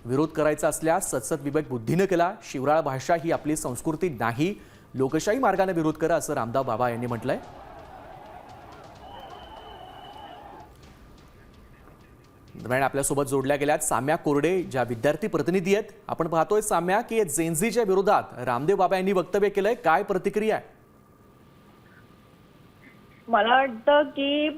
विरोध करायचा असल्यास सत्सद विवेक बुद्धीने केला. शिवराळ भाषा ही आपली संस्कृती नाही. लोकशाही मार्गाने विरोध करा असं रामदेव बाबा यांनी म्हटलंय. दरम्यान आपल्यासोबत जोडल्या गेल्यात साम्या कोरडे, ज्या विद्यार्थी प्रतिनिधी आहेत. आपण पाहतोय साम्या की जेनझीच्या विरोधात रामदेव बाबा यांनी वक्तव्य केलंय. काय प्रतिक्रिया आहे? मला वाटतं की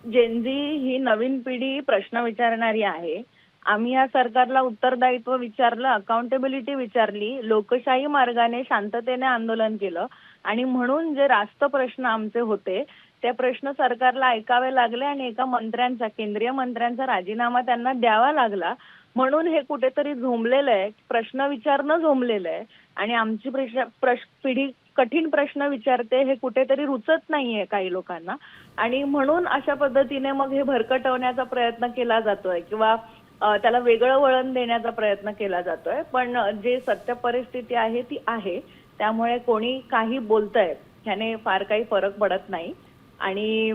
जेनझी ही नवीन पिढी प्रश्न विचारणारी आहे. आम्ही या सरकारला उत्तरदायित्व विचारलं, अकाउंटेबिलिटी विचारली, लोकशाही मार्गाने शांततेने आंदोलन केलं आणि म्हणून जे रास्त प्रश्न आमचे होते ते प्रश्न सरकारला ऐकावे लागले आणि एका मंत्र्यांचा, केंद्रीय मंत्र्यांचा राजीनामा त्यांना द्यावा लागला. म्हणून हे कुठेतरी झोंबलेलं आहे, प्रश्न विचारणं झोंबलेलं आहे आणि आमची पिढी कठीण प्रश्न विचारते हे कुठेतरी रुचत नाहीये काही लोकांना आणि म्हणून अशा पद्धतीने मग हे भरकटवण्याचा प्रयत्न केला जातोय किंवा त्याला वेगळं वळण देण्याचा प्रयत्न केला जातोय. पण जे सत्य परिस्थिती आहे ती आहे. त्यामुळे कोणी काही बोलतंय ह्याने फार काही फरक पडत नाही आणि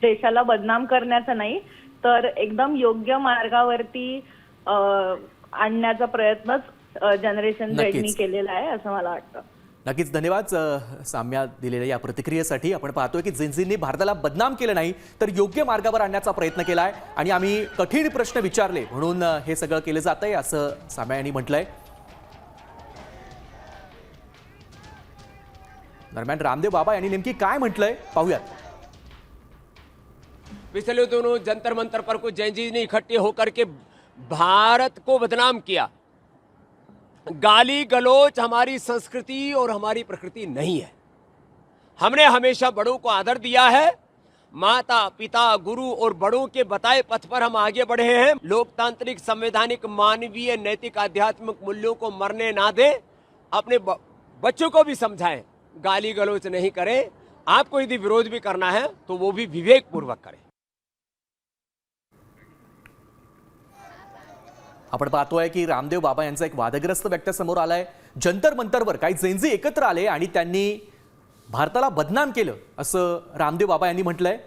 देशाला बदनाम करण्याचा नाही तर एकदम योग्य मार्गावरती आणण्याचा प्रयत्नच जनरेशन झेडनी केलेला आहे असं मला वाटतं. नक्कीच धन्यवाद साम्या दिलेल्या या प्रतिक्रियेसाठी. आपण पाहतोय की जेनझींनी भारताला बदनाम केलं नाही तर योग्य मार्गावर आणण्याचा प्रयत्न केलाय आणि आम्ही कठीण प्रश्न विचारले म्हणून हे सगळं केलं जातंय असं साम्या यांनी म्हटलंय. दरम्यान रामदेव बाबा यांनी नेमकी काय म्हटलंय पाहूयात. पिछले दिनों जंतर मंतर पर कुछ जैनजी ने इकट्ठे होकर के भारत को बदनाम किया. गाली गलोच हमारी संस्कृति और हमारी प्रकृति नहीं है. हमने हमेशा बड़ों को आदर दिया है. माता पिता गुरु और बड़ों के बताए पथ पर हम आगे बढ़े हैं. लोकतांत्रिक संवैधानिक मानवीय नैतिक आध्यात्मिक मूल्यों को मरने ना दें. अपने बच्चों को भी समझाएं, गाली गलोच नहीं करें. आपको यदि विरोध भी करना है तो वो भी विवेक पूर्वक करें. आपण पाहतोय की रामदेव बाबा यांचा एक वादग्रस्त वक्तव्य समोर आलाय. जंतर मंतरवर काही जेनझी एकत्र आले आणि त्यांनी भारताला बदनाम केलं असं रामदेव बाबा यांनी म्हटलंय.